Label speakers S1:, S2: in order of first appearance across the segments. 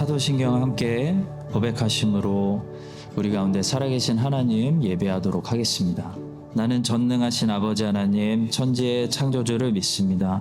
S1: 사도신경 함께 고백하심으로 우리 가운데 살아계신 하나님 예배하도록 하겠습니다. 나는 전능하신 아버지 하나님 천지의 창조주를 믿습니다.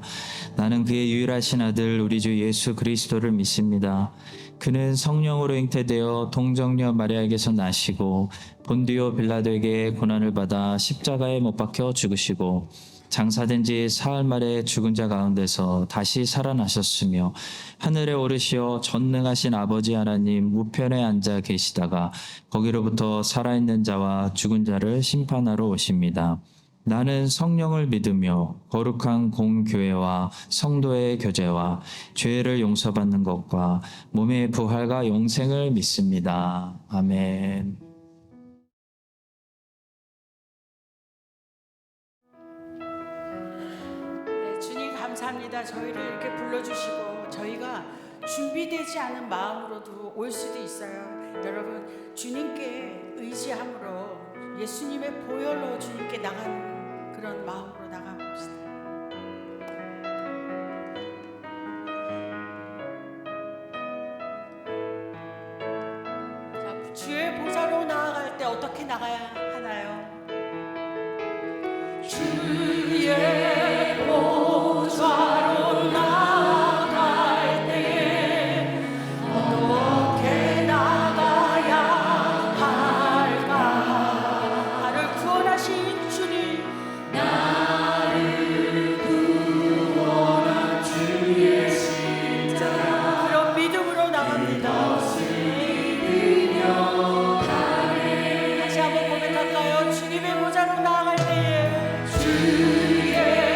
S1: 나는 그의 유일하신 아들 우리 주 예수 그리스도를 믿습니다. 그는 성령으로 잉태되어 동정녀 마리아에게서 나시고 본디오 빌라도에게 고난을 받아 십자가에 못 박혀 죽으시고 장사된 지 사흘 만에 죽은 자 가운데서 다시 살아나셨으며 하늘에 오르시어 전능하신 아버지 하나님 우편에 앉아 계시다가 거기로부터 살아있는 자와 죽은 자를 심판하러 오십니다. 나는 성령을 믿으며 거룩한 공교회와 성도의 교제와 죄를 용서받는 것과 몸의 부활과 영생을 믿습니다. 아멘.
S2: 주님 감사합니다. 저희를 이렇게 불러주시고 저희가 준비되지 않은 마음으로도 올 수도 있어요. 여러분 주님께 의지함으로 예수님의 보혈로 주님께 나가는 그런 마음으로 나가봅시다. 자, 주의 보좌로 나아갈 때 어떻게 나가야 하나요? 주의 보좌로 나갈 때에 어떻게 나가야 할까? 나를 구원하신 주님, 나를 구원한 주의 십자가 그런 믿음으로 나갑니다. 다시 한번 고백할까요? 주님의 보좌로 나아갈 때에 주의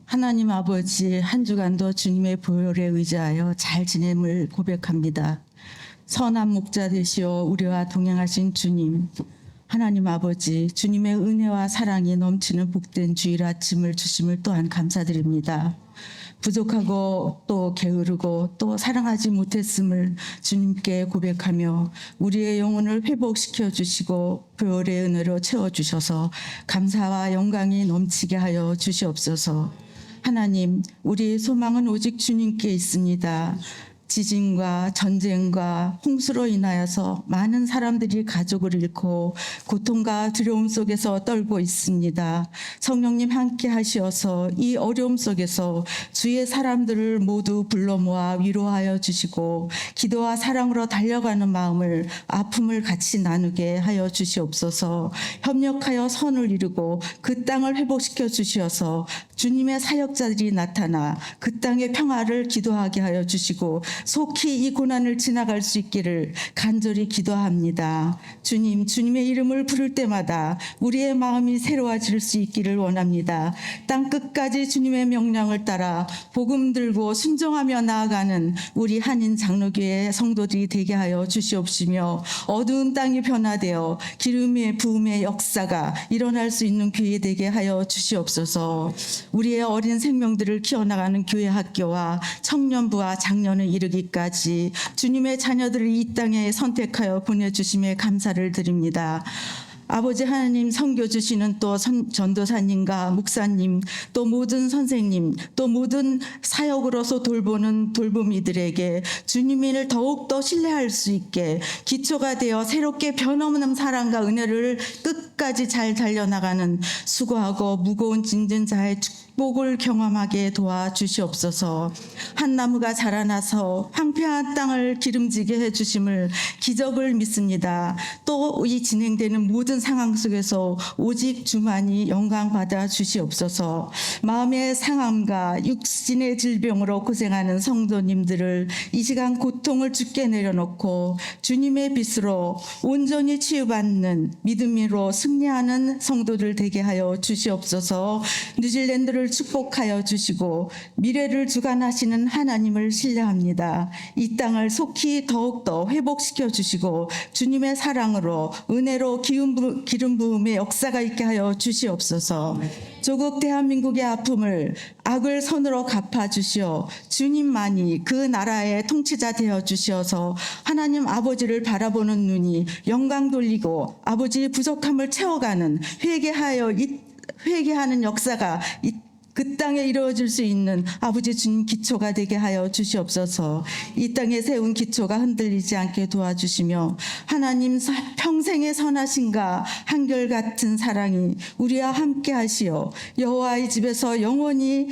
S3: 하나님 아버지, 한 주간도 주님의 보혈에 의지하여 잘 지냄을 고백합니다. 선한 목자 되시어 우리와 동행하신 주님, 하나님 아버지, 주님의 은혜와 사랑이 넘치는 복된 주일 아침을 주심을 또한 감사드립니다. 부족하고 또 게으르고 또 사랑하지 못했음을 주님께 고백하며 우리의 영혼을 회복시켜 주시고 보혈의 은혜로 채워주셔서 감사와 영광이 넘치게 하여 주시옵소서. 하나님, 우리의 소망은 오직 주님께 있습니다. 지진과 전쟁과 홍수로 인하여서 많은 사람들이 가족을 잃고 고통과 두려움 속에서 떨고 있습니다. 성령님 함께 하시어서 이 어려움 속에서 주의 사람들을 모두 불러 모아 위로하여 주시고 기도와 사랑으로 달려가는 마음을 아픔을 같이 나누게 하여 주시옵소서. 협력하여 선을 이루고 그 땅을 회복시켜 주시어서 주님의 사역자들이 나타나 그 땅의 평화를 기도하게 하여 주시고 속히 이 고난을 지나갈 수 있기를 간절히 기도합니다. 주님, 주님의 이름을 부를 때마다 우리의 마음이 새로워질 수 있기를 원합니다. 땅 끝까지 주님의 명령을 따라 복음 들고 순종하며 나아가는 우리 한인 장로교회 성도들이 되게 하여 주시옵시며 어두운 땅이 변화되어 기름의 부음의 역사가 일어날 수 있는 교회 되게 하여 주시옵소서. 우리의 어린 생명들을 키워나가는 교회 학교와 청년부와 장년을 이르기까지 주님의 자녀들을 이 땅에 선택하여 보내주심에 감사를 드립니다. 아버지 하나님, 선교 주시는 또 전도사님과 목사님, 또 모든 선생님, 또 모든 사역으로서 돌보는 돌보미들에게 주님을 더욱더 신뢰할 수 있게 기초가 되어 새롭게 변함없는 사랑과 은혜를 끝까지 잘 달려나가는 수고하고 무거운 진진자의 축복을 경험하게 도와주시옵소서. 한 나무가 자라나서 황폐한 땅을 기름지게 해주심을 기적을 믿습니다. 또 이 진행되는 모든 상황 속에서 오직 주만이 영광 받아 주시옵소서. 마음의 상함과 육신의 질병으로 고생하는 성도님들을 이 시간 고통을 주께 내려놓고 주님의 빛으로 온전히 치유받는 믿음으로 승리하는 성도들 되게 하여 주시옵소서. 뉴질랜드를 축복하여 주시고 미래를 주관하시는 하나님을 신뢰합니다. 이 땅을 속히 더욱더 회복시켜 주시고 주님의 사랑으로 은혜로 기름 부음의 역사가 있게 하여 주시옵소서. 조국 대한민국의 아픔을 악을 선으로 갚아 주시어 주님만이 그 나라의 통치자 되어 주시어서 하나님 아버지를 바라보는 눈이 영광 돌리고 아버지의 부족함을 채워가는 회개하는 역사가 그 땅에 이루어질 수 있는 아버지 주님 기초가 되게 하여 주시옵소서. 이 땅에 세운 기초가 흔들리지 않게 도와주시며 하나님 평생의 선하심과 한결같은 사랑이 우리와 함께 하시어 여호와의 집에서 영원히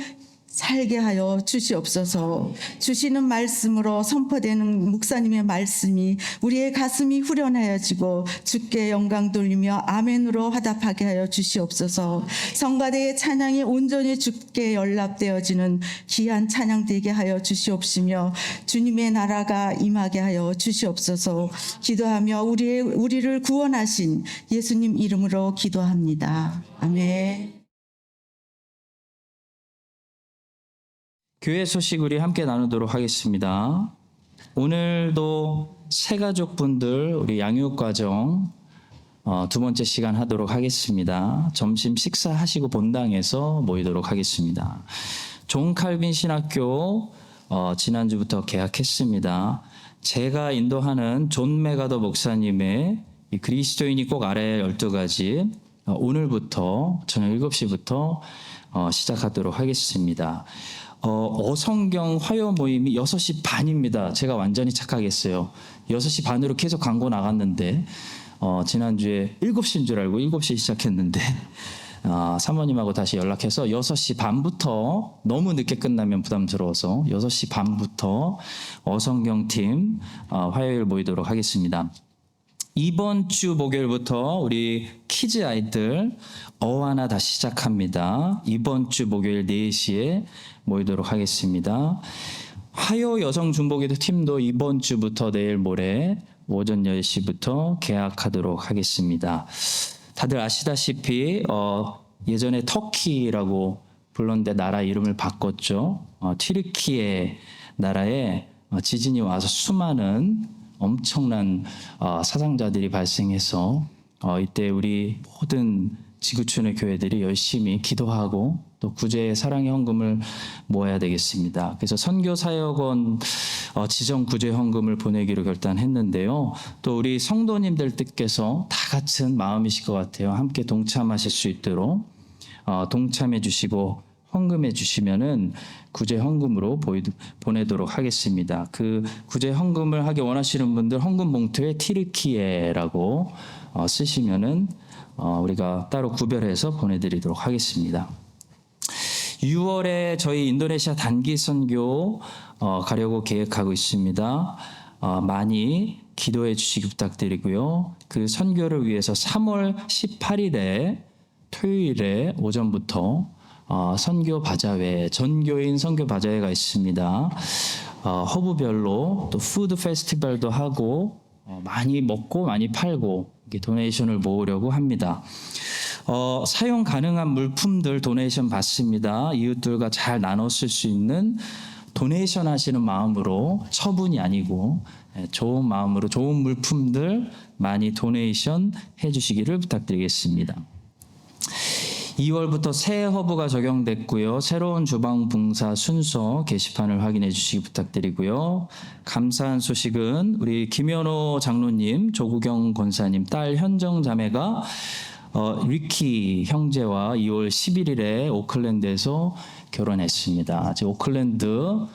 S3: 살게 하여 주시옵소서. 주시는 말씀으로 선포되는 목사님의 말씀이 우리의 가슴이 후련하여지고 주께 영광 돌리며 아멘으로 화답하게 하여 주시옵소서. 성가대의 찬양이 온전히 주께 연락되어지는 귀한 찬양 되게 하여 주시옵시며 주님의 나라가 임하게 하여 주시옵소서. 기도하며 우리를 구원하신 예수님 이름으로 기도합니다. 아멘.
S1: 교회 소식 우리 함께 나누도록 하겠습니다. 오늘도 새가족분들 우리 양육과정 두 번째 시간 하도록 하겠습니다. 점심 식사하시고 본당에서 모이도록 하겠습니다. 존 칼빈 신학교 지난주부터 개학했습니다. 제가 인도하는 존 메가더 목사님의 이 그리스도인이 꼭 알아야 할 12가지 오늘부터 저녁 7시부터 시작하도록 하겠습니다. 어성경 화요 모임이 6시 반입니다. 제가 완전히 착각했어요. 6시 반으로 계속 광고 나갔는데 지난주에 7시인 줄 알고 7시에 시작했는데 사모님하고 다시 연락해서 6시 반부터 너무 늦게 끝나면 부담스러워서 6시 반부터 어성경팀 화요일 모이도록 하겠습니다. 이번 주 목요일부터 우리 키즈 아이들 어하나 다시 시작합니다. 이번 주 목요일 4시에 모이도록 하겠습니다. 화요 여성 중보기도 팀도 이번 주부터 내일 모레 오전 10시부터 개학하도록 하겠습니다. 다들 아시다시피 예전에 터키라고 불렀는데 나라 이름을 바꿨죠. 튀르키예 나라에 지진이 와서 수많은 엄청난 사상자들이 발생해서 이때 우리 모든 지구촌의 교회들이 열심히 기도하고 또 구제 사랑의 헌금을 모아야 되겠습니다. 그래서 선교사역원 지정 구제 헌금을 보내기로 결단했는데요. 또 우리 성도님들께서 다 같은 마음이실 것 같아요. 함께 동참하실 수 있도록 동참해 주시고 헌금해 주시면은 구제 헌금으로 보내도록 하겠습니다. 그 구제 헌금을 하기 원하시는 분들 헌금 봉투에 튀르키예라고 쓰시면은 우리가 따로 구별해서 보내드리도록 하겠습니다. 6월에 저희 인도네시아 단기 선교 가려고 계획하고 있습니다. 많이 기도해 주시기 부탁드리고요. 그 선교를 위해서 3월 18일에 토요일에 오전부터 선교 바자회, 전교인 선교 바자회가 있습니다. 허브별로 또 푸드 페스티벌도 하고 많이 먹고 많이 팔고 도네이션을 모으려고 합니다. 사용 가능한 물품들 도네이션 받습니다. 이웃들과 잘 나눠 쓸 수 있는 도네이션 하시는 마음으로 처분이 아니고 좋은 마음으로 좋은 물품들 많이 도네이션 해주시기를 부탁드리겠습니다. 2월부터 새 허브가 적용됐고요. 새로운 주방 봉사 순서 게시판을 확인해 주시기 부탁드리고요. 감사한 소식은 우리 김현호 장로님, 조구경 권사님 딸 현정 자매가 리키 형제와 2월 11일에 오클랜드에서 결혼했습니다. 지금 오클랜드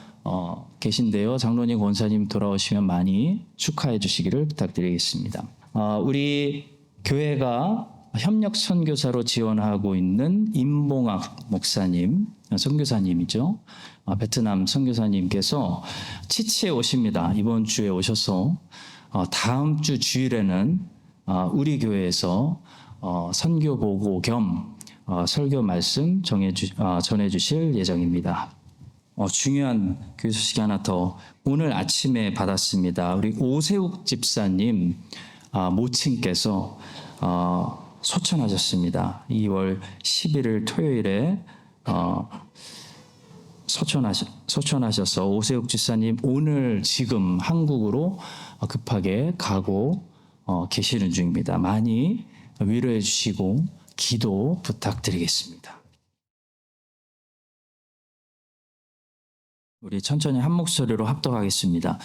S1: 계신데요. 장로님, 권사님 돌아오시면 많이 축하해 주시기를 부탁드리겠습니다. 우리 교회가 협력 선교사로 지원하고 있는 임봉학 목사님, 선교사님이죠. 베트남 선교사님께서 치치에 오십니다. 이번 주에 오셔서 다음 주 주일에는 우리 교회에서 선교 보고 겸 설교 말씀 전해 주실 예정입니다. 중요한 교회 소식이 하나 더 오늘 아침에 받았습니다. 우리 오세욱 집사님 모친께서 소천하셨습니다. 2월 11일 토요일에 소천하셔서 오세욱 집사님 오늘 지금 한국으로 급하게 가고 계시는 중입니다. 많이 위로해 주시고 기도 부탁드리겠습니다. 우리 천천히 한 목소리로 합독하겠습니다.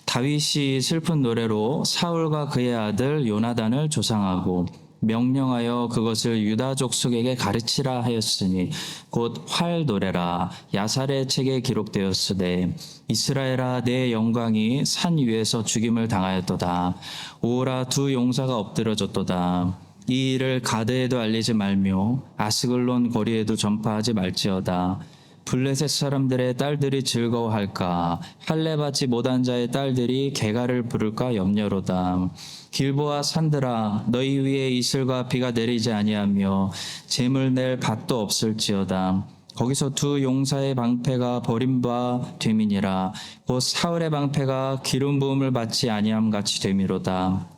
S1: 다윗이 슬픈 노래로 사울과 그의 아들 요나단을 조상하고 명령하여 그것을 유다 족속에게 가르치라 하였으니 곧 활 노래라. 야살의 책에 기록되었으되 이스라엘아 내 영광이 산 위에서 죽임을 당하였도다. 오라 두 용사가 엎드러졌도다. 이 일을 가드에도 알리지 말며 아스글론 거리에도 전파하지 말지어다. 블레셋 사람들의 딸들이 즐거워할까? 할례 받지 못한 자의 딸들이 개가를 부를까 염려로다. 길보아 산들아 너희 위에 이슬과 비가 내리지 아니하며 재물 낼 밭도 없을지어다. 거기서 두 용사의 방패가 버림바 되미니라. 곧 사울의 방패가 기름 부음을 받지 아니함 같이 되미로다.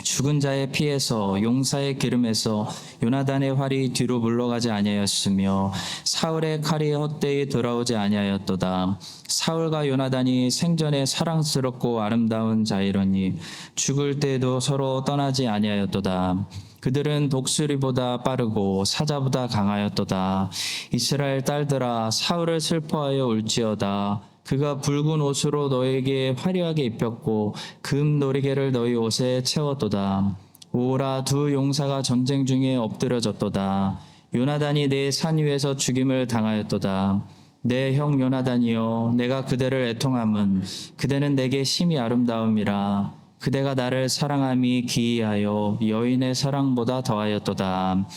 S1: 죽은 자의 피에서 용사의 기름에서 요나단의 활이 뒤로 물러가지 아니하였으며 사울의 칼이 헛되이 돌아오지 아니하였도다. 사울과 요나단이 생전에 사랑스럽고 아름다운 자이러니 죽을 때에도 서로 떠나지 아니하였도다. 그들은 독수리보다 빠르고 사자보다 강하였도다. 이스라엘 딸들아 사울을 슬퍼하여 울지어다. 그가 붉은 옷으로 너에게 화려하게 입혔고 금 놀이개를 너희 옷에 채웠도다. 오라 두 용사가 전쟁 중에 엎드려졌도다. 요나단이 내 산 위에서 죽임을 당하였도다. 내 형 요나단이여 내가 그대를 애통함은 그대는 내게 심히 아름다움이라. 그대가 나를 사랑함이 기이하여 여인의 사랑보다 더하였도다.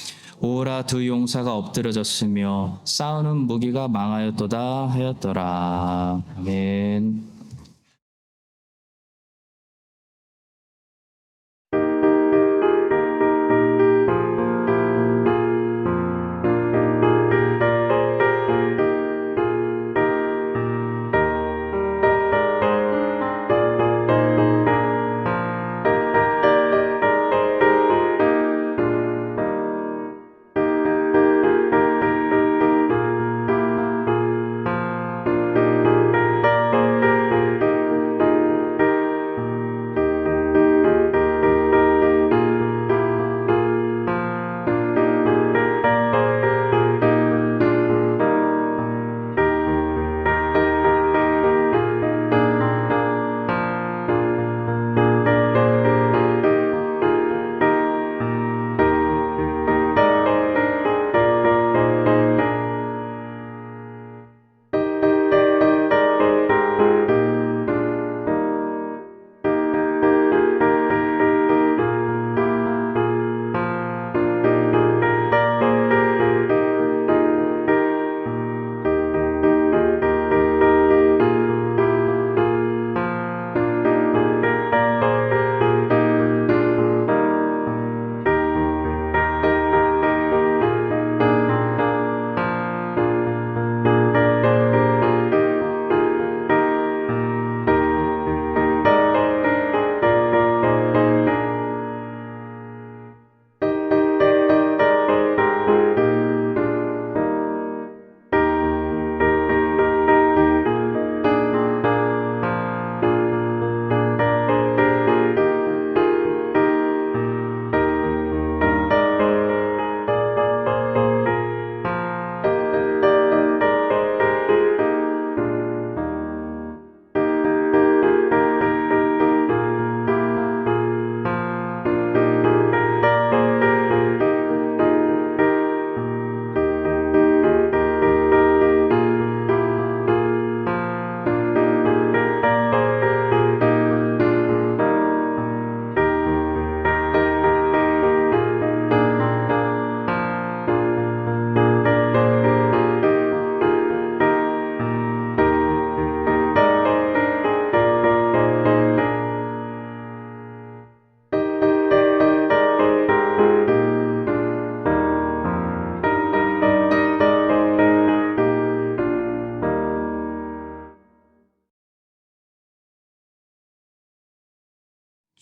S1: 오라 두 용사가 엎드러졌으며 싸우는 무기가 망하였도다 하였더라. 아멘.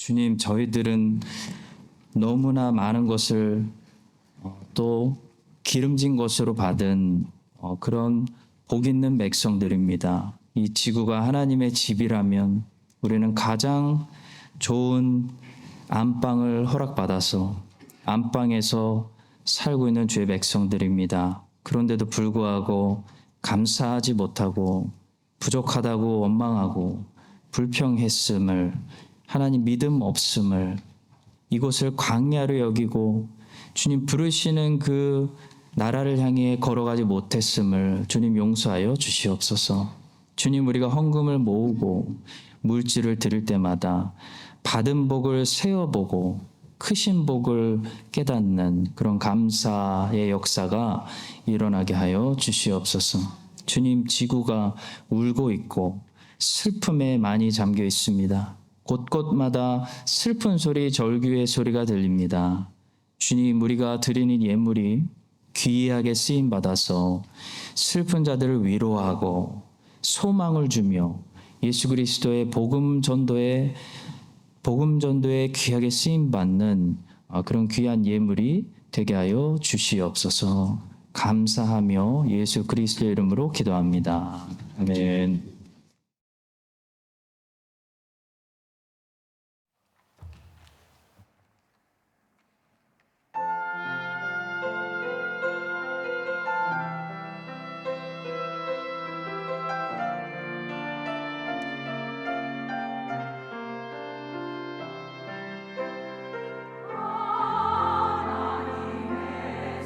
S1: 주님, 저희들은 너무나 많은 것을 또 기름진 것으로 받은 그런 복 있는 백성들입니다. 이 지구가 하나님의 집이라면 우리는 가장 좋은 안방을 허락받아서 안방에서 살고 있는 주의 백성들입니다. 그런데도 불구하고 감사하지 못하고 부족하다고 원망하고 불평했음을, 하나님 믿음 없음을, 이곳을 광야로 여기고 주님 부르시는 그 나라를 향해 걸어가지 못했음을 주님 용서하여 주시옵소서. 주님, 우리가 헌금을 모으고 물질을 드릴 때마다 받은 복을 세어보고 크신 복을 깨닫는 그런 감사의 역사가 일어나게 하여 주시옵소서. 주님, 지구가 울고 있고 슬픔에 많이 잠겨 있습니다. 곳곳마다 슬픈 소리, 절규의 소리가 들립니다. 주님, 우리가 드리는 예물이 귀하게 쓰임받아서 슬픈 자들을 위로하고 소망을 주며 예수 그리스도의 복음 전도에 귀하게 쓰임받는 그런 귀한 예물이 되게 하여 주시옵소서. 감사하며 예수 그리스도의 이름으로 기도합니다. 아멘.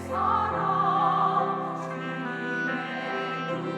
S4: 사랑 주님의 눈물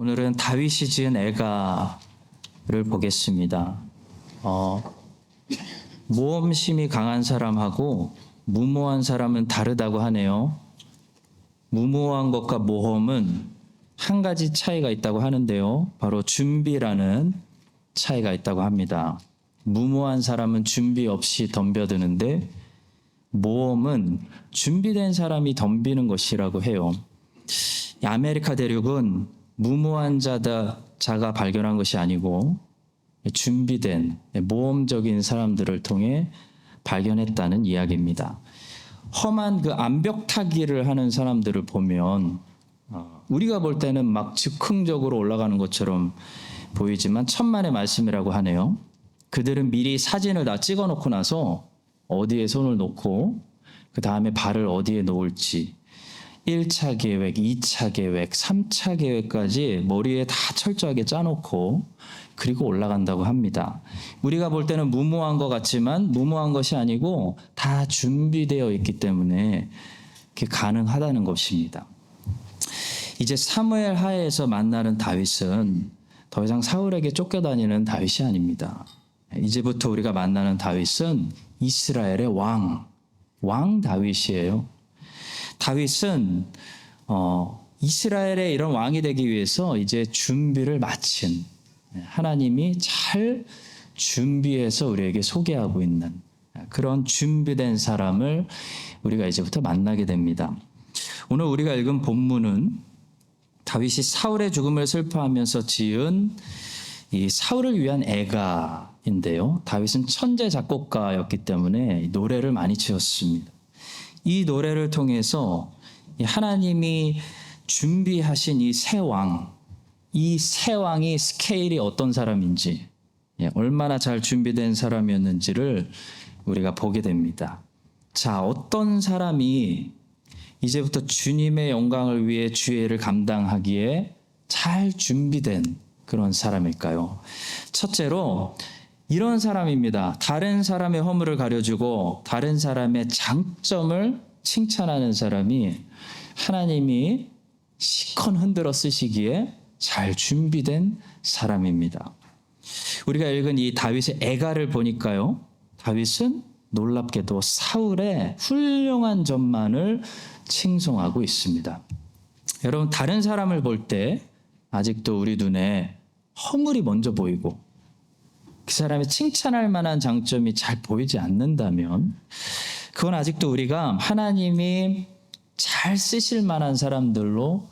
S1: 오늘은 다윗이 지은 애가를 보겠습니다. 모험심이 강한 사람하고 무모한 사람은 다르다고 하네요. 무모한 것과 모험은 한 가지 차이가 있다고 하는데요. 바로 준비라는 차이가 있다고 합니다. 무모한 사람은 준비 없이 덤벼드는데 모험은 준비된 사람이 덤비는 것이라고 해요. 이 아메리카 대륙은 무모한 자가 발견한 것이 아니고 준비된 모험적인 사람들을 통해 발견했다는 이야기입니다. 험한 그 암벽 타기를 하는 사람들을 보면 우리가 볼 때는 막 즉흥적으로 올라가는 것처럼 보이지만 천만의 말씀이라고 하네요. 그들은 미리 사진을 다 찍어 놓고 나서 어디에 손을 놓고 그 다음에 발을 어디에 놓을지 1차 계획, 2차 계획, 3차 계획까지 머리에 다 철저하게 짜놓고 그리고 올라간다고 합니다. 우리가 볼 때는 무모한 것 같지만 무모한 것이 아니고 다 준비되어 있기 때문에 그게 가능하다는 것입니다. 이제 사무엘 하에서 만나는 다윗은 더 이상 사울에게 쫓겨다니는 다윗이 아닙니다. 이제부터 우리가 만나는 다윗은 이스라엘의 왕 다윗이에요. 다윗은 이스라엘의 이런 왕이 되기 위해서 이제 준비를 마친 하나님이 잘 준비해서 우리에게 소개하고 있는 그런 준비된 사람을 우리가 이제부터 만나게 됩니다. 오늘 우리가 읽은 본문은 다윗이 사울의 죽음을 슬퍼하면서 지은 이 사울을 위한 애가인데요. 다윗은 천재 작곡가였기 때문에 노래를 많이 지었습니다. 이 노래를 통해서 하나님이 준비하신 이 새 왕, 이 새 왕이 스케일이 어떤 사람인지, 얼마나 잘 준비된 사람이었는지를 우리가 보게 됩니다. 자, 어떤 사람이 이제부터 주님의 영광을 위해 주의를 감당하기에 잘 준비된 그런 사람일까요? 첫째로 이런 사람입니다. 다른 사람의 허물을 가려주고 다른 사람의 장점을 칭찬하는 사람이 하나님이 시컨 흔들어 쓰시기에 잘 준비된 사람입니다. 우리가 읽은 이 다윗의 애가를 보니까요. 다윗은 놀랍게도 사울의 훌륭한 점만을 칭송하고 있습니다. 여러분, 다른 사람을 볼 때 아직도 우리 눈에 허물이 먼저 보이고 그 사람이 칭찬할 만한 장점이 잘 보이지 않는다면 그건 아직도 우리가 하나님이 잘 쓰실 만한 사람들로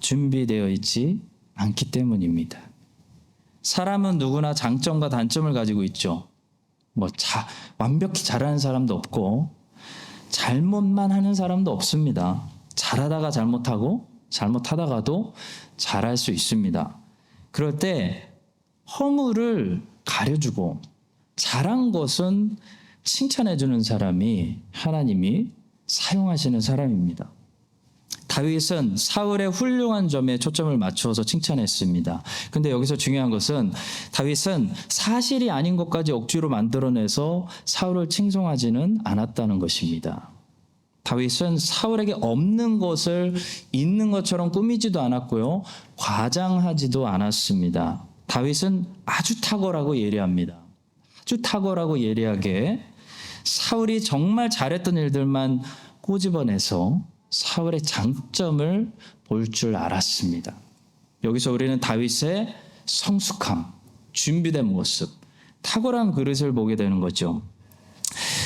S1: 준비되어 있지 않기 때문입니다. 사람은 누구나 장점과 단점을 가지고 있죠. 완벽히 잘하는 사람도 없고 잘못만 하는 사람도 없습니다. 잘하다가 잘못하고 잘못하다가도 잘할 수 있습니다. 그럴 때 허물을 가려주고 잘한 것은 칭찬해주는 사람이 하나님이 사용하시는 사람입니다. 다윗은 사울의 훌륭한 점에 초점을 맞추어서 칭찬했습니다. 근데 여기서 중요한 것은 다윗은 사실이 아닌 것까지 억지로 만들어내서 사울을 칭송하지는 않았다는 것입니다. 다윗은 사울에게 없는 것을 있는 것처럼 꾸미지도 않았고요. 과장하지도 않았습니다. 다윗은 아주 탁월하고 예리합니다. 아주 탁월하고 예리하게 사울이 정말 잘했던 일들만 꼬집어내서 사울의 장점을 볼 줄 알았습니다. 여기서 우리는 다윗의 성숙함, 준비된 모습, 탁월한 그릇을 보게 되는 거죠.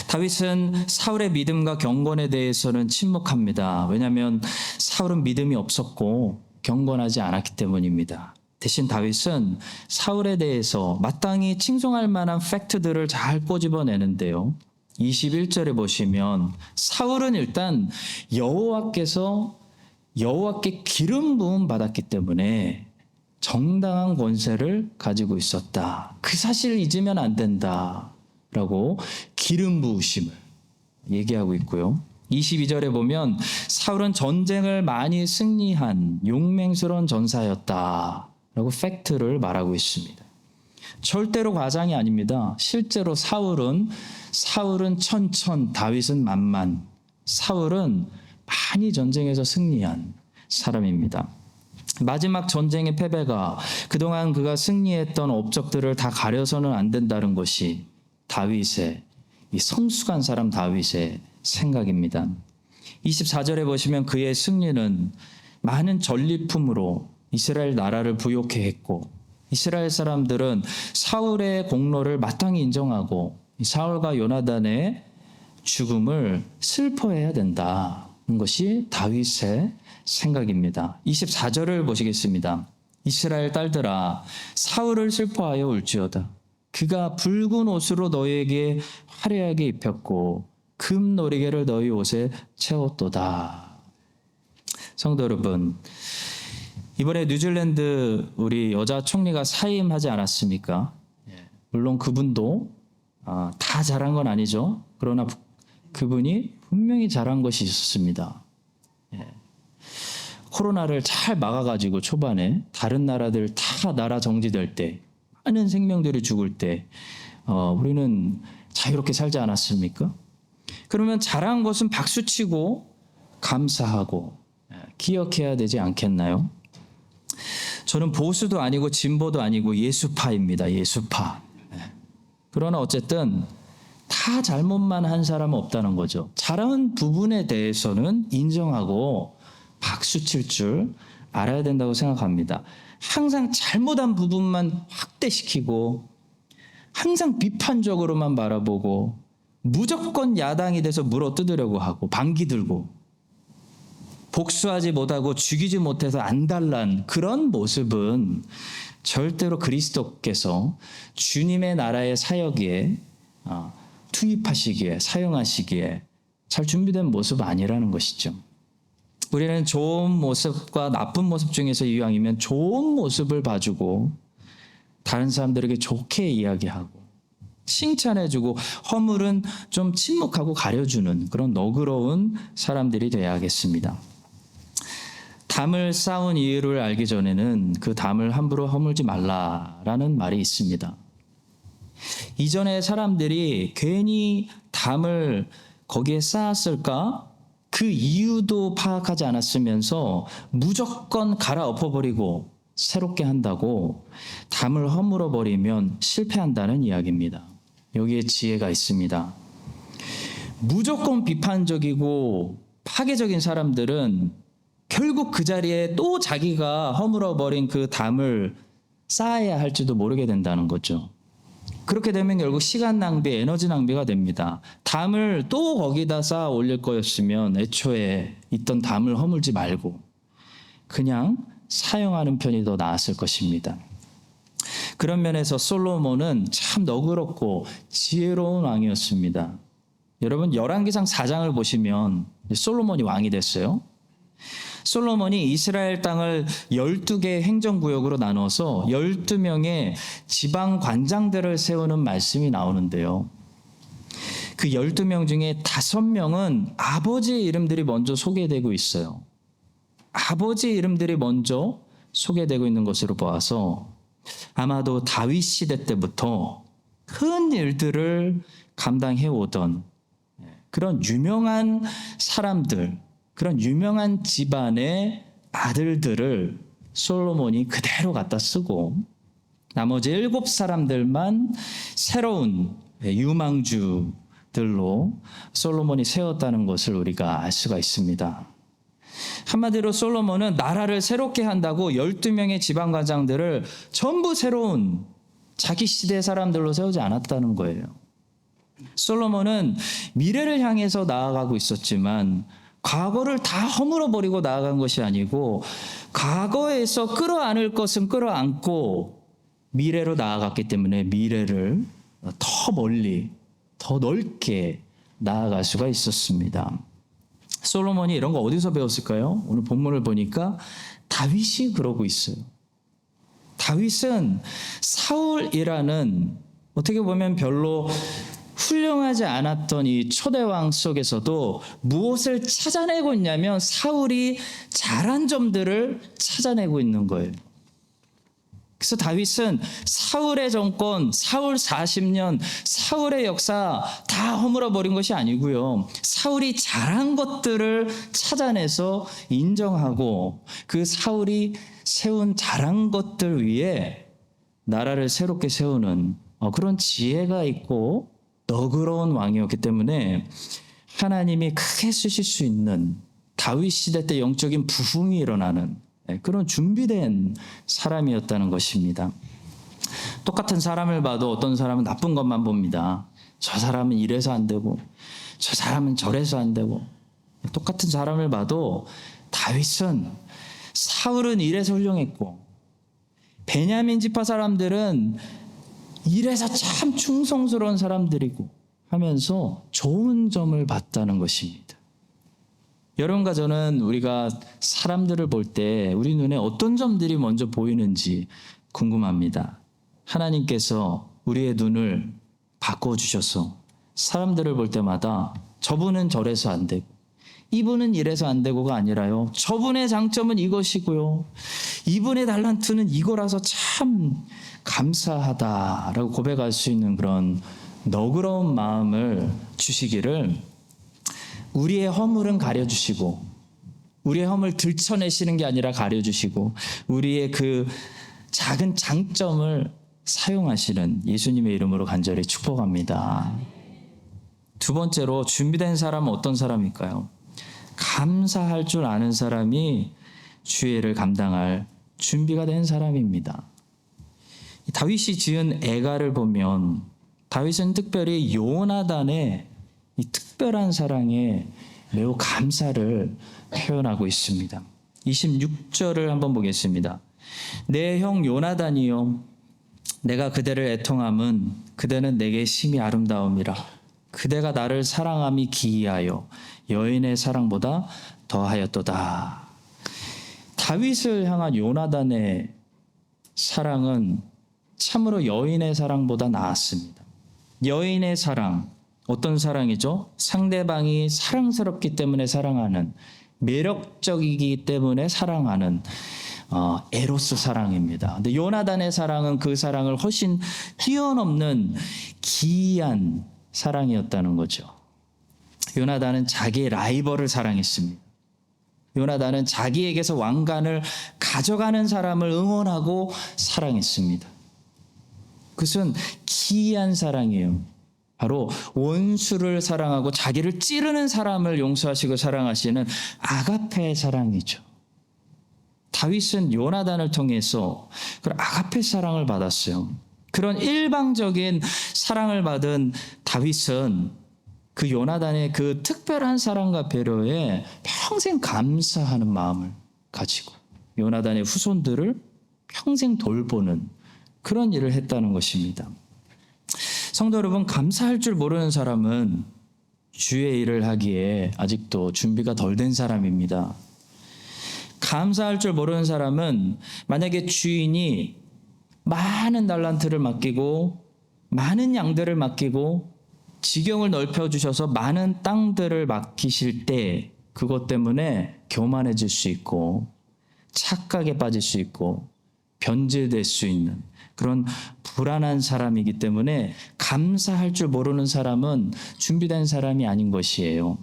S1: 다윗은 사울의 믿음과 경건에 대해서는 침묵합니다. 왜냐하면 사울은 믿음이 없었고 경건하지 않았기 때문입니다. 대신 다윗은 사울에 대해서 마땅히 칭송할 만한 팩트들을 잘 꼬집어내는데요. 21절에 보시면 사울은 일단 여호와께 기름 부음 받았기 때문에 정당한 권세를 가지고 있었다. 그 사실을 잊으면 안 된다라고 기름 부으심을 얘기하고 있고요. 22절에 보면 사울은 전쟁을 많이 승리한 용맹스러운 전사였다라고 팩트를 말하고 있습니다. 절대로 과장이 아닙니다. 실제로 사울은 천천, 다윗은 만만. 사울은 많이 전쟁에서 승리한 사람입니다. 마지막 전쟁의 패배가 그동안 그가 승리했던 업적들을 다 가려서는 안 된다는 것이 다윗의, 이 성숙한 사람 다윗의 생각입니다. 24절에 보시면 그의 승리는 많은 전리품으로 이스라엘 나라를 부욕해 했고, 이스라엘 사람들은 사울의 공로를 마땅히 인정하고 사울과 요나단의 죽음을 슬퍼해야 된다는 것이 다윗의 생각입니다. 24절을 보시겠습니다. 이스라엘 딸들아, 사울을 슬퍼하여 울지어다. 그가 붉은 옷으로 너희에게 화려하게 입혔고 금 놀이개를 너희 옷에 채웠도다. 성도 여러분, 이번에 뉴질랜드 우리 여자 총리가 사임하지 않았습니까? 물론 그분도 다 잘한 건 아니죠. 그러나 그분이 분명히 잘한 것이 있었습니다. 코로나를 잘 막아가지고 초반에 다른 나라들 다 나라 정지될 때, 많은 생명들이 죽을 때 우리는 자유롭게 살지 않았습니까? 그러면 잘한 것은 박수치고 감사하고 기억해야 되지 않겠나요? 저는 보수도 아니고 진보도 아니고 예수파입니다. 예수파. 그러나 어쨌든 다 잘못만 한 사람은 없다는 거죠. 잘한 부분에 대해서는 인정하고 박수칠 줄 알아야 된다고 생각합니다. 항상 잘못한 부분만 확대시키고 항상 비판적으로만 바라보고 무조건 야당이 돼서 물어뜯으려고 하고 반기 들고 복수하지 못하고 죽이지 못해서 안달난 그런 모습은 절대로 그리스도께서 주님의 나라의 사역에 투입하시기에 사용하시기에 잘 준비된 모습 아니라는 것이죠. 우리는 좋은 모습과 나쁜 모습 중에서 이왕이면 좋은 모습을 봐주고 다른 사람들에게 좋게 이야기하고 칭찬해주고 허물은 좀 침묵하고 가려주는 그런 너그러운 사람들이 돼야겠습니다. 담을 쌓은 이유를 알기 전에는 그 담을 함부로 허물지 말라라는 말이 있습니다. 이전에 사람들이 괜히 담을 거기에 쌓았을까? 그 이유도 파악하지 않았으면서 무조건 갈아엎어버리고 새롭게 한다고 담을 허물어버리면 실패한다는 이야기입니다. 여기에 지혜가 있습니다. 무조건 비판적이고 파괴적인 사람들은 결국 그 자리에 또 자기가 허물어버린 그 담을 쌓아야 할지도 모르게 된다는 거죠. 그렇게 되면 결국 시간 낭비, 에너지 낭비가 됩니다. 담을 또 거기다 쌓아 올릴 거였으면 애초에 있던 담을 허물지 말고 그냥 사용하는 편이 더 나았을 것입니다. 그런 면에서 솔로몬은 참 너그럽고 지혜로운 왕이었습니다. 여러분 열왕기상 4장을 보시면 솔로몬이 왕이 됐어요. 솔로몬이 이스라엘 땅을 12개의 행정구역으로 나눠서 12명의 지방 관장들을 세우는 말씀이 나오는데요. 그 12명 중에 5명은 아버지의 이름들이 먼저 소개되고 있어요. 아버지의 이름들이 먼저 소개되고 있는 것으로 보아서 아마도 다윗 시대 때부터 큰 일들을 감당해 오던 그런 유명한 사람들, 그런 유명한 집안의 아들들을 솔로몬이 그대로 갖다 쓰고 나머지 7사람들만 새로운 유망주들로 솔로몬이 세웠다는 것을 우리가 알 수가 있습니다. 한마디로 솔로몬은 나라를 새롭게 한다고 12명의 지방관장들을 전부 새로운 자기 시대 사람들로 세우지 않았다는 거예요. 솔로몬은 미래를 향해서 나아가고 있었지만 과거를 다 허물어버리고 나아간 것이 아니고 과거에서 끌어안을 것은 끌어안고 미래로 나아갔기 때문에 미래를 더 멀리 더 넓게 나아갈 수가 있었습니다. 솔로몬이 이런 거 어디서 배웠을까요? 오늘 본문을 보니까 다윗이 그러고 있어요. 다윗은 사울이라는 어떻게 보면 별로 훌륭하지 않았던 이 초대왕 속에서도 무엇을 찾아내고 있냐면 사울이 잘한 점들을 찾아내고 있는 거예요. 그래서 다윗은 사울의 정권, 사울 40년, 사울의 역사 다 허물어버린 것이 아니고요. 사울이 잘한 것들을 찾아내서 인정하고 그 사울이 세운 잘한 것들 위에 나라를 새롭게 세우는 그런 지혜가 있고 너그러운 왕이었기 때문에 하나님이 크게 쓰실 수 있는 다윗 시대 때 영적인 부흥이 일어나는 그런 준비된 사람이었다는 것입니다. 똑같은 사람을 봐도 어떤 사람은 나쁜 것만 봅니다. 저 사람은 이래서 안 되고 저 사람은 저래서 안 되고. 똑같은 사람을 봐도 다윗은 사울은 이래서 훌륭했고 베냐민 지파 사람들은 이래서 참 충성스러운 사람들이고 하면서 좋은 점을 봤다는 것입니다. 여러분과 저는 우리가 사람들을 볼 때 우리 눈에 어떤 점들이 먼저 보이는지 궁금합니다. 하나님께서 우리의 눈을 바꿔주셔서 사람들을 볼 때마다 저분은 저래서 안 되고 이분은 이래서 안 되고가 아니라요. 저분의 장점은 이것이고요. 이분의 달란트는 이거라서 참 감사하다라고 고백할 수 있는 그런 너그러운 마음을 주시기를 우리의 허물은 가려주시고 우리의 허물 들춰내시는 게 아니라 가려주시고 우리의 그 작은 장점을 사용하시는 예수님의 이름으로 간절히 축복합니다. 두 번째로 준비된 사람은 어떤 사람일까요? 감사할 줄 아는 사람이 주의를 감당할 준비가 된 사람입니다. 다윗이 지은 애가를 보면 다윗은 특별히 요나단의 이 특별한 사랑에 매우 감사를 표현하고 있습니다. 26절을 한번 보겠습니다. 내 형 요나단이요 내가 그대를 애통함은 그대는 내게 심히 아름다움이라 그대가 나를 사랑함이 기이하여 여인의 사랑보다 더하였도다. 다윗을 향한 요나단의 사랑은 참으로 여인의 사랑보다 나았습니다. 여인의 사랑, 어떤 사랑이죠? 상대방이 사랑스럽기 때문에 사랑하는, 매력적이기 때문에 사랑하는 에로스 사랑입니다. 근데 요나단의 사랑은 그 사랑을 훨씬 뛰어넘는 기이한 사랑이었다는 거죠. 요나단은 자기의 라이벌을 사랑했습니다. 요나단은 자기에게서 왕관을 가져가는 사람을 응원하고 사랑했습니다. 그것은 기이한 사랑이에요. 바로 원수를 사랑하고 자기를 찌르는 사람을 용서하시고 사랑하시는 아가페의 사랑이죠. 다윗은 요나단을 통해서 그런 아가페 사랑을 받았어요. 그런 일방적인 사랑을 받은 다윗은 그 요나단의 그 특별한 사랑과 배려에 평생 감사하는 마음을 가지고 요나단의 후손들을 평생 돌보는 그런 일을 했다는 것입니다. 성도 여러분, 감사할 줄 모르는 사람은 주의 일을 하기에 아직도 준비가 덜 된 사람입니다. 감사할 줄 모르는 사람은 만약에 주인이 많은 달란트를 맡기고 많은 양들을 맡기고 지경을 넓혀주셔서 많은 땅들을 맡기실 때 그것 때문에 교만해질 수 있고 착각에 빠질 수 있고 변질될 수 있는 그런 불안한 사람이기 때문에 감사할 줄 모르는 사람은 준비된 사람이 아닌 것이에요.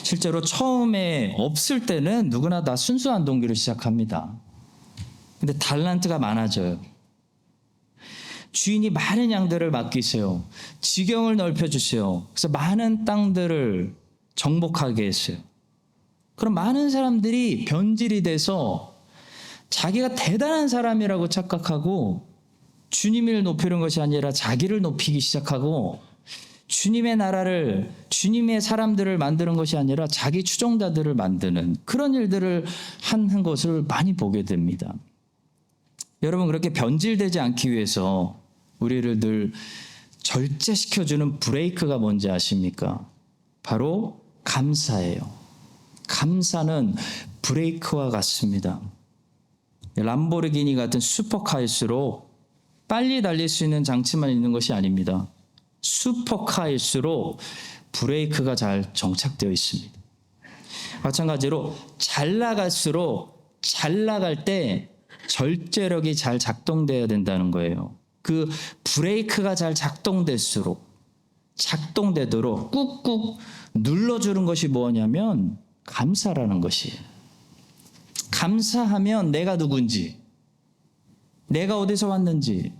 S1: 실제로 처음에 없을 때는 누구나 다 순수한 동기로 시작합니다. 근데 달란트가 많아져요. 주인이 많은 양들을 맡기세요. 지경을 넓혀주세요. 그래서 많은 땅들을 정복하게 했어요. 그럼 많은 사람들이 변질이 돼서 자기가 대단한 사람이라고 착각하고 주님을 높이는 것이 아니라 자기를 높이기 시작하고 주님의 나라를, 주님의 사람들을 만드는 것이 아니라 자기 추종자들을 만드는 그런 일들을 하는 것을 많이 보게 됩니다. 여러분, 그렇게 변질되지 않기 위해서 우리를 늘 절제시켜주는 브레이크가 뭔지 아십니까? 바로 감사예요. 감사는 브레이크와 같습니다. 람보르기니 같은 슈퍼카일수록 빨리 달릴 수 있는 장치만 있는 것이 아닙니다. 슈퍼카일수록 브레이크가 잘 정착되어 있습니다. 마찬가지로 잘 나갈수록 잘 나갈 때 절제력이 잘 작동돼야 된다는 거예요. 그 브레이크가 잘 작동되도록 꾹꾹 눌러주는 것이 뭐냐면 감사라는 것이에요. 감사하면 내가 누군지, 내가 어디서 왔는지,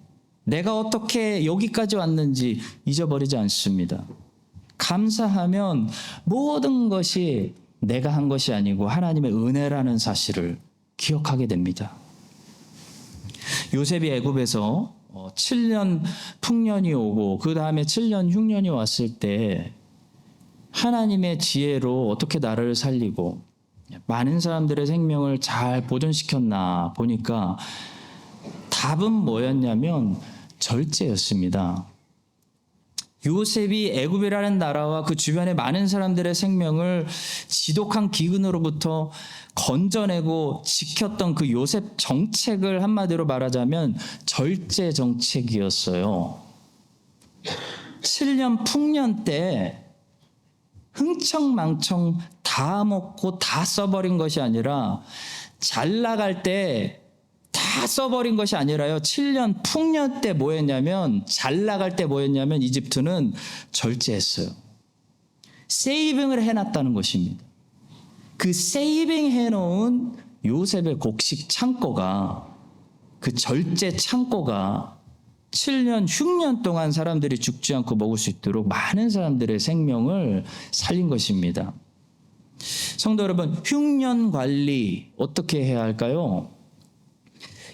S1: 내가 어떻게 여기까지 왔는지 잊어버리지 않습니다. 감사하면 모든 것이 내가 한 것이 아니고 하나님의 은혜라는 사실을 기억하게 됩니다. 요셉이 애굽에서 7년 풍년이 오고 그 다음에 7년 흉년이 왔을 때 하나님의 지혜로 어떻게 나라를 살리고 많은 사람들의 생명을 잘 보존시켰나 보니까 답은 뭐였냐면 절제였습니다. 요셉이 애굽이라는 나라와 그 주변의 많은 사람들의 생명을 지독한 기근으로부터 건져내고 지켰던 그 요셉 정책을 한마디로 말하자면 절제 정책이었어요. 7년 풍년 때 흥청망청 다 먹고 다 써버린 것이 아니라 잘 나갈 때 다 써버린 것이 아니라요. 7년 풍년 때 뭐였냐면 잘 나갈 때 뭐였냐면 이집트는 절제했어요. 세이빙을 해놨다는 것입니다. 그 세이빙 해놓은 요셉의 곡식 창고가 그 절제 창고가 7년 흉년 동안 사람들이 죽지 않고 먹을 수 있도록 많은 사람들의 생명을 살린 것입니다. 성도 여러분, 흉년 관리 어떻게 해야 할까요?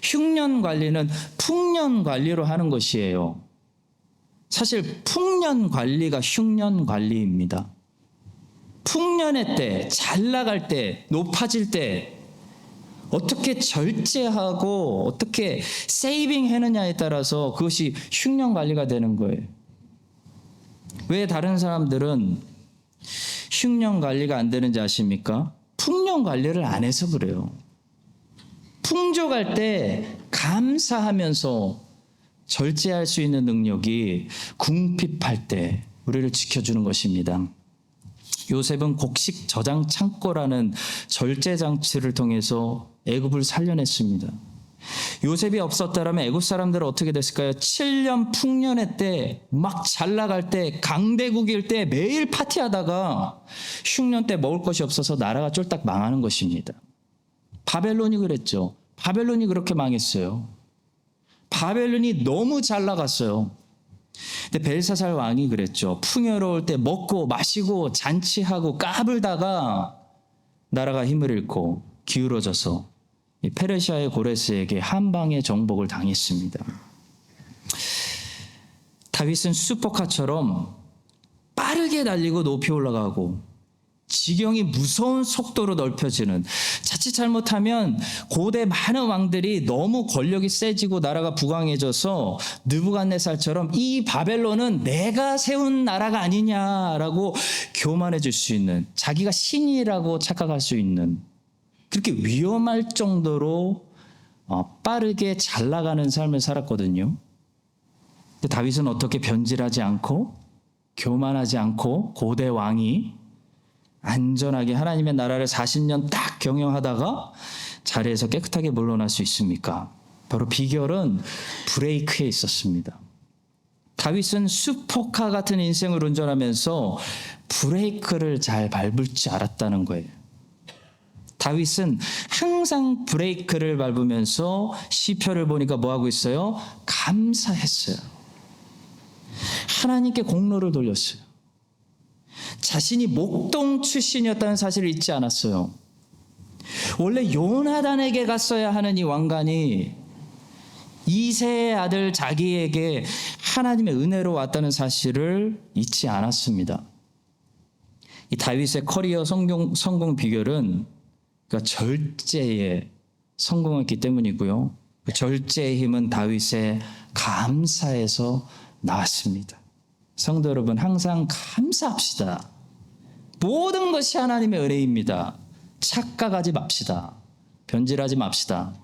S1: 흉년 관리는 풍년 관리로 하는 것이에요. 사실 풍년 관리가 흉년 관리입니다. 풍년의 때, 잘 나갈 때, 높아질 때 어떻게 절제하고 어떻게 세이빙 해느냐에 따라서 그것이 흉년 관리가 되는 거예요. 왜 다른 사람들은 흉년 관리가 안 되는지 아십니까? 풍년 관리를 안 해서 그래요. 풍족할 때 감사하면서 절제할 수 있는 능력이 궁핍할 때 우리를 지켜주는 것입니다. 요셉은 곡식 저장 창고라는 절제 장치를 통해서 애굽을 살려냈습니다. 요셉이 없었다면 애굽 사람들은 어떻게 됐을까요? 7년 풍년의 때 막 잘 나갈 때 강대국일 때 매일 파티하다가 흉년 때 먹을 것이 없어서 나라가 쫄딱 망하는 것입니다. 바벨론이 그랬죠. 바벨론이 그렇게 망했어요. 바벨론이 너무 잘 나갔어요. 근데 벨사살 왕이 그랬죠. 풍요로울 때 먹고 마시고 잔치하고 까불다가 나라가 힘을 잃고 기울어져서 페르시아의 고레스에게 한 방의 정복을 당했습니다. 다윗은 슈퍼카처럼 빠르게 달리고 높이 올라가고 지경이 무서운 속도로 넓혀지는, 자칫 잘못하면 고대 많은 왕들이 너무 권력이 세지고 나라가 부강해져서 느부갓네살처럼 이 바벨론은 내가 세운 나라가 아니냐라고 교만해질 수 있는, 자기가 신이라고 착각할 수 있는, 그렇게 위험할 정도로 빠르게 잘 나가는 삶을 살았거든요. 근데 다윗은 어떻게 변질하지 않고 교만하지 않고 고대 왕이 안전하게 하나님의 나라를 40년 딱 경영하다가 자리에서 깨끗하게 물러날 수 있습니까? 바로 비결은 브레이크에 있었습니다. 다윗은 슈퍼카 같은 인생을 운전하면서 브레이크를 잘 밟을 줄 알았다는 거예요. 다윗은 항상 브레이크를 밟으면서 시편을 보니까 뭐하고 있어요? 감사했어요. 하나님께 공로를 돌렸어요. 자신이 목동 출신이었다는 사실을 잊지 않았어요. 원래 요나단에게 갔어야 하는 이 왕관이 이새의 아들 자기에게 하나님의 은혜로 왔다는 사실을 잊지 않았습니다. 이 다윗의 커리어 성공 비결은 그러니까 절제에 성공했기 때문이고요. 그 절제의 힘은 다윗의 감사에서 나왔습니다. 성도 여러분, 항상 감사합시다. 모든 것이 하나님의 은혜입니다. 착각하지 맙시다. 변질하지 맙시다.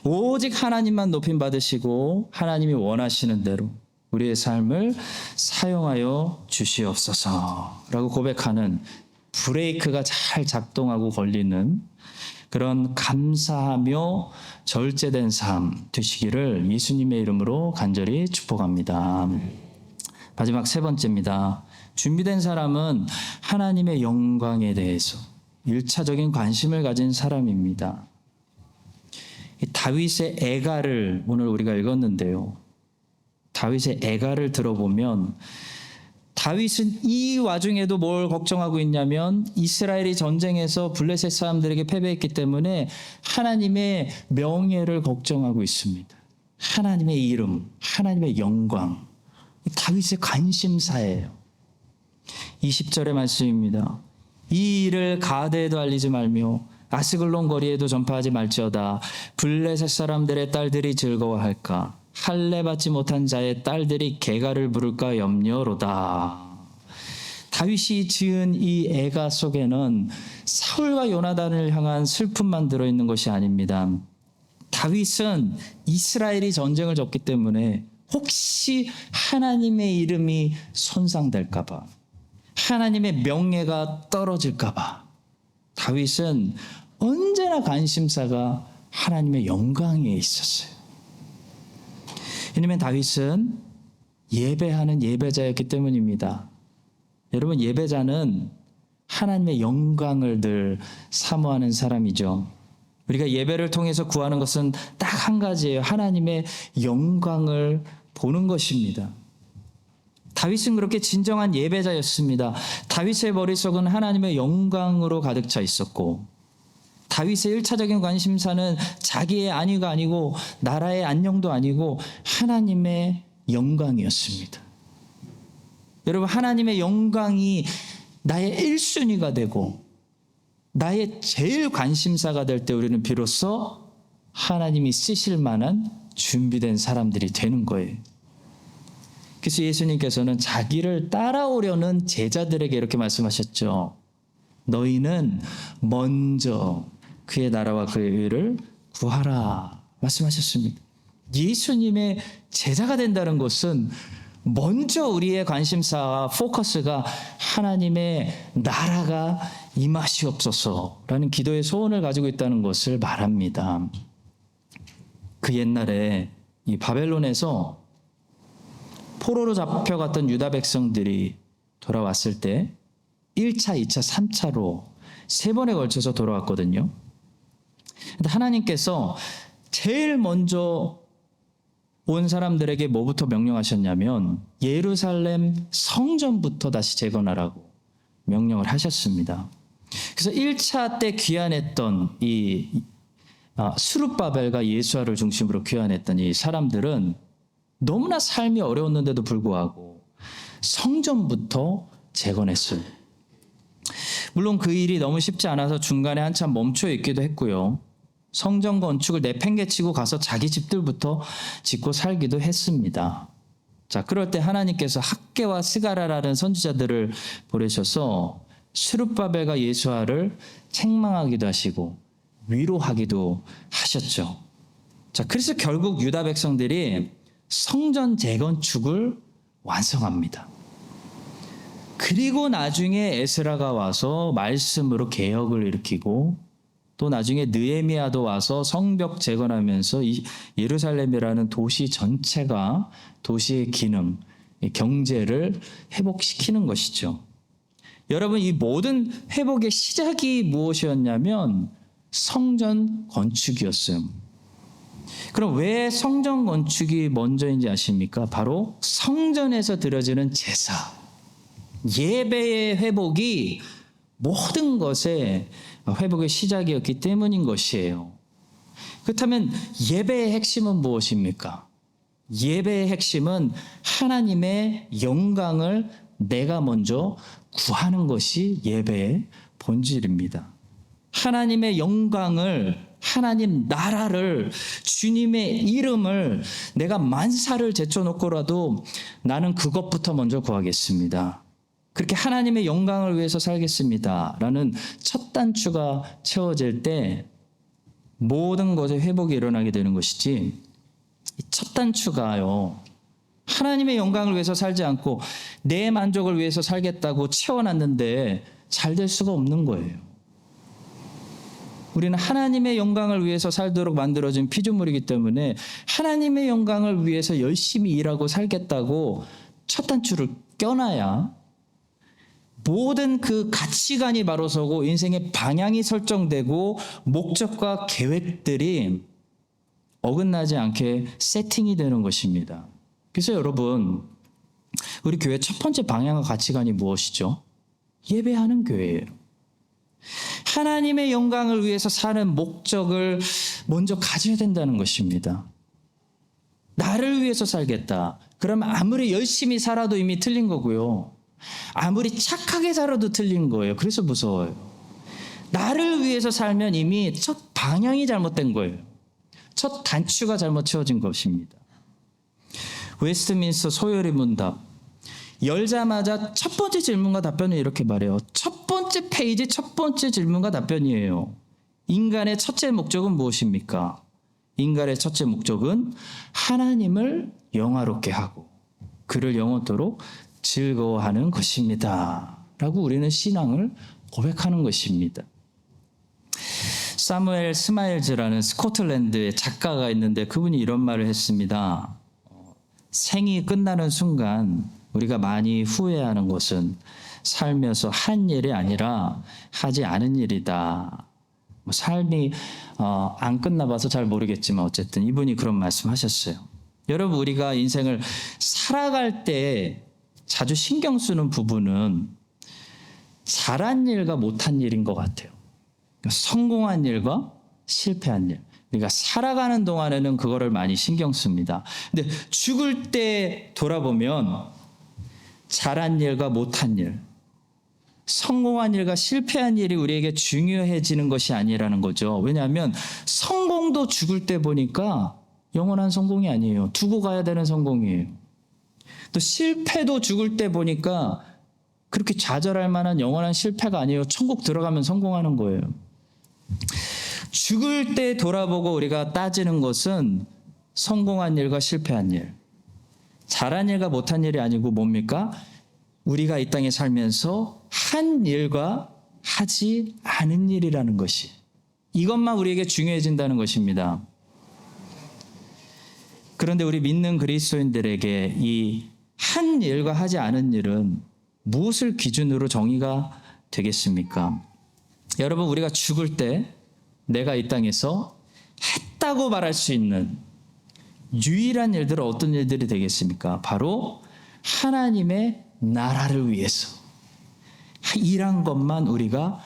S1: 오직 하나님만 높임 받으시고 하나님이 원하시는 대로 우리의 삶을 사용하여 주시옵소서라고 고백하는, 브레이크가 잘 작동하고 걸리는 그런 감사하며 절제된 삶 되시기를 예수님의 이름으로 간절히 축복합니다. 마지막 세 번째입니다. 준비된 사람은 하나님의 영광에 대해서, 일차적인 관심을 가진 사람입니다. 이 다윗의 애가를 오늘 우리가 읽었는데요. 다윗의 애가를 들어보면 다윗은 이 와중에도 뭘 걱정하고 있냐면 이스라엘이 전쟁에서 블레셋 사람들에게 패배했기 때문에 하나님의 명예를 걱정하고 있습니다. 하나님의 이름, 하나님의 영광, 다윗의 관심사예요. 20절의 말씀입니다. 이 일을 가드에도 알리지 말며 아스글론 거리에도 전파하지 말지어다. 블레셋 사람들의 딸들이 즐거워할까? 할례 받지 못한 자의 딸들이 개가를 부를까 염려로다. 다윗이 지은 이 애가 속에는 사울과 요나단을 향한 슬픔만 들어있는 것이 아닙니다. 다윗은 이스라엘이 전쟁을 졌기 때문에 혹시 하나님의 이름이 손상될까 봐, 하나님의 명예가 떨어질까 봐 다윗은 언제나 관심사가 하나님의 영광에 있었어요. 왜냐하면 다윗은 예배하는 예배자였기 때문입니다. 여러분, 예배자는 하나님의 영광을 늘 사모하는 사람이죠. 우리가 예배를 통해서 구하는 것은 딱 한 가지예요. 하나님의 영광을 보는 것입니다. 다윗은 그렇게 진정한 예배자였습니다. 다윗의 머릿속은 하나님의 영광으로 가득 차 있었고, 다윗의 1차적인 관심사는 자기의 안위가 아니고 나라의 안녕도 아니고 하나님의 영광이었습니다. 여러분, 하나님의 영광이 나의 1순위가 되고 나의 제일 관심사가 될 때 우리는 비로소 하나님이 쓰실 만한 준비된 사람들이 되는 거예요. 그래서 예수님께서는 자기를 따라오려는 제자들에게 이렇게 말씀하셨죠. 너희는 먼저 그의 나라와 그의 의를 구하라 말씀하셨습니다. 예수님의 제자가 된다는 것은 먼저 우리의 관심사와 포커스가 하나님의 나라가 임하시옵소서라는 기도의 소원을 가지고 있다는 것을 말합니다. 그 옛날에 이 바벨론에서 포로로 잡혀갔던 유다 백성들이 돌아왔을 때 1차, 2차, 3차로 3번에 걸쳐서 돌아왔거든요. 근데 하나님께서 제일 먼저 온 사람들에게 뭐부터 명령하셨냐면 예루살렘 성전부터 다시 재건하라고 명령을 하셨습니다. 그래서 1차 때 귀환했던 이 스룹바벨과 예수아를 중심으로 귀환했던 이 사람들은 너무나 삶이 어려웠는데도 불구하고 성전부터 재건했어요. 물론 그 일이 너무 쉽지 않아서 중간에 한참 멈춰 있기도 했고요. 성전 건축을 내팽개치고 가서 자기 집들부터 짓고 살기도 했습니다. 자, 그럴 때 하나님께서 학개와 스가랴라는 선지자들을 보내셔서 스룹바벨과 예수아를 책망하기도 하시고 위로하기도 하셨죠. 자, 그래서 결국 유다 백성들이 성전 재건축을 완성합니다. 그리고 나중에 에스라가 와서 말씀으로 개혁을 일으키고 또 나중에 느헤미야도 와서 성벽 재건하면서 이 예루살렘이라는 도시 전체가 도시의 기능, 경제를 회복시키는 것이죠. 여러분, 이 모든 회복의 시작이 무엇이었냐면 성전 건축이었어요. 그럼 왜 성전 건축이 먼저인지 아십니까? 바로 성전에서 드려지는 제사, 예배의 회복이 모든 것의 회복의 시작이었기 때문인 것이에요. 그렇다면 예배의 핵심은 무엇입니까? 예배의 핵심은 하나님의 영광을 내가 먼저 구하는 것이 예배의 본질입니다. 하나님의 영광을, 하나님 나라를, 주님의 이름을 내가 만사를 제쳐놓고라도 나는 그것부터 먼저 구하겠습니다. 그렇게 하나님의 영광을 위해서 살겠습니다 라는 첫 단추가 채워질 때 모든 것의 회복이 일어나게 되는 것이지, 이 첫 단추가요, 하나님의 영광을 위해서 살지 않고 내 만족을 위해서 살겠다고 채워놨는데 잘 될 수가 없는 거예요. 우리는 하나님의 영광을 위해서 살도록 만들어진 피조물이기 때문에 하나님의 영광을 위해서 열심히 일하고 살겠다고 첫 단추를 껴놔야 모든 그 가치관이 바로 서고 인생의 방향이 설정되고 목적과 계획들이 어긋나지 않게 세팅이 되는 것입니다. 그래서 여러분, 우리 교회 첫 번째 방향과 가치관이 무엇이죠? 예배하는 교회예요. 하나님의 영광을 위해서 사는 목적을 먼저 가져야 된다는 것입니다. 나를 위해서 살겠다. 그러면 아무리 열심히 살아도 이미 틀린 거고요. 아무리 착하게 살아도 틀린 거예요. 그래서 무서워요. 나를 위해서 살면 이미 첫 방향이 잘못된 거예요. 첫 단추가 잘못 채워진 것입니다. 웨스트민스터 소요리 문답. 열자마자 첫 번째 질문과 답변을 이렇게 말해요. 첫 번째 페이지 첫 번째 질문과 답변이에요. 인간의 첫째 목적은 무엇입니까? 인간의 첫째 목적은 하나님을 영화롭게 하고 그를 영원토록 즐거워하는 것입니다. 라고 우리는 신앙을 고백하는 것입니다. 사무엘 스마일즈라는 스코틀랜드의 작가가 있는데 그분이 이런 말을 했습니다. 생이 끝나는 순간 우리가 많이 후회하는 것은 살면서 한 일이 아니라 하지 않은 일이다. 삶이 안 끝나봐서 잘 모르겠지만 어쨌든 이분이 그런 말씀하셨어요. 여러분, 우리가 인생을 살아갈 때 자주 신경 쓰는 부분은 잘한 일과 못한 일인 것 같아요. 성공한 일과 실패한 일. 우리가 살아가는 동안에는 그거를 많이 신경 씁니다. 근데 죽을 때 돌아보면 잘한 일과 못한 일, 성공한 일과 실패한 일이 우리에게 중요해지는 것이 아니라는 거죠. 왜냐하면 성공도 죽을 때 보니까 영원한 성공이 아니에요. 두고 가야 되는 성공이에요. 또 실패도 죽을 때 보니까 그렇게 좌절할 만한 영원한 실패가 아니에요. 천국 들어가면 성공하는 거예요. 죽을 때 돌아보고 우리가 따지는 것은 성공한 일과 실패한 일, 잘한 일과 못한 일이 아니고 뭡니까? 우리가 이 땅에 살면서 한 일과 하지 않은 일이라는 것이, 이것만 우리에게 중요해진다는 것입니다. 그런데 우리 믿는 그리스도인들에게 이 한 일과 하지 않은 일은 무엇을 기준으로 정의가 되겠습니까? 여러분, 우리가 죽을 때 내가 이 땅에서 했다고 말할 수 있는 유일한 일들은 어떤 일들이 되겠습니까? 바로 하나님의 나라를 위해서 일한 것만 우리가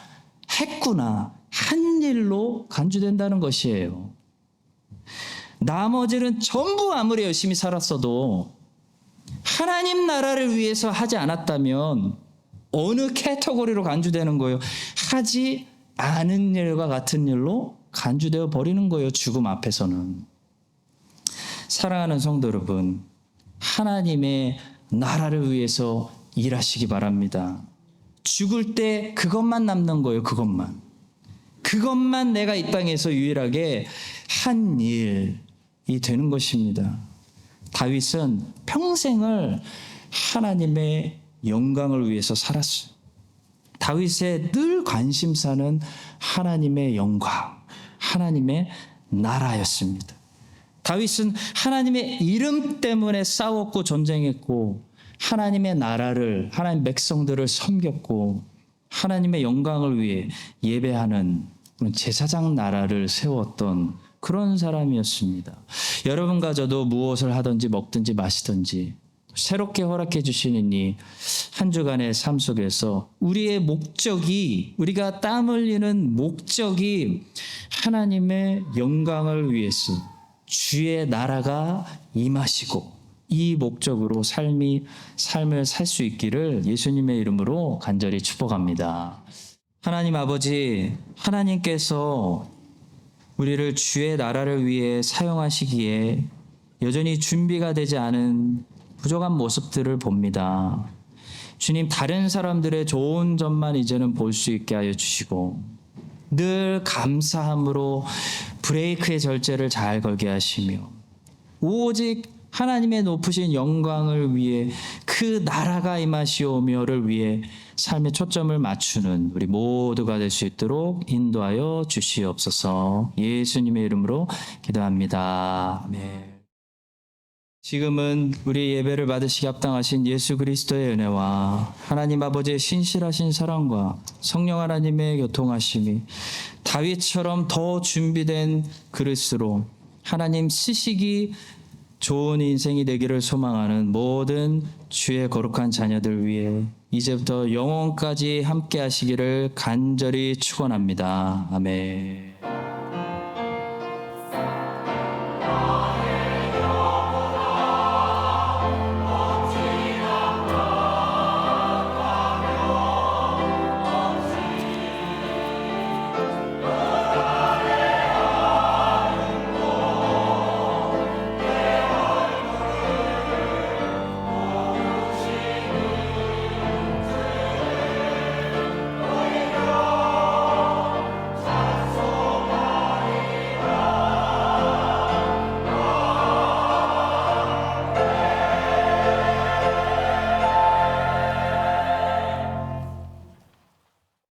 S1: 했구나, 한 일로 간주된다는 것이에요. 나머지는 전부 아무리 열심히 살았어도 하나님 나라를 위해서 하지 않았다면 어느 캐터고리로 간주되는 거예요? 하지 않은 일과 같은 일로 간주되어 버리는 거예요. 죽음 앞에서는. 사랑하는 성도 여러분, 하나님의 나라를 위해서 일하시기 바랍니다. 죽을 때 그것만 남는 거예요. 그것만 내가 이 땅에서 유일하게 한 일이 되는 것입니다. 다윗은 평생을 하나님의 영광을 위해서 살았어요. 다윗의 늘 관심사는 하나님의 영광, 하나님의 나라였습니다. 다윗은 하나님의 이름 때문에 싸웠고 전쟁했고 하나님의 나라를, 하나님 백성들을 섬겼고 하나님의 영광을 위해 예배하는 제사장 나라를 세웠던 그런 사람이었습니다. 여러분과 저도 무엇을 하든지 먹든지 마시든지 새롭게 허락해 주시는 이 한 주간의 삶 속에서 우리의 목적이, 우리가 땀 흘리는 목적이 하나님의 영광을 위해서 주의 나라가 임하시고 이 목적으로 삶을 살 수 있기를 예수님의 이름으로 간절히 축복합니다. 하나님 아버지, 하나님께서 우리를 주의 나라를 위해 사용하시기에 여전히 준비가 되지 않은 부족한 모습들을 봅니다. 주님, 다른 사람들의 좋은 점만 이제는 볼 수 있게 하여 주시고 늘 감사함으로 브레이크의 절제를 잘 걸게 하시며 오직 하나님의 높으신 영광을 위해 그 나라가 임하시오며를 위해 삶의 초점을 맞추는 우리 모두가 될 수 있도록 인도하여 주시옵소서. 예수님의 이름으로 기도합니다. 아멘. 지금은 우리 예배를 받으시기 합당하신 예수 그리스도의 은혜와 하나님 아버지의 신실하신 사랑과 성령 하나님의 교통하심이 다윗처럼 더 준비된 그릇으로 하나님 쓰시기 좋은 인생이 되기를 소망하는 모든 주의 거룩한 자녀들 위해 이제부터 영원까지 함께 하시기를 간절히 축원합니다. 아멘.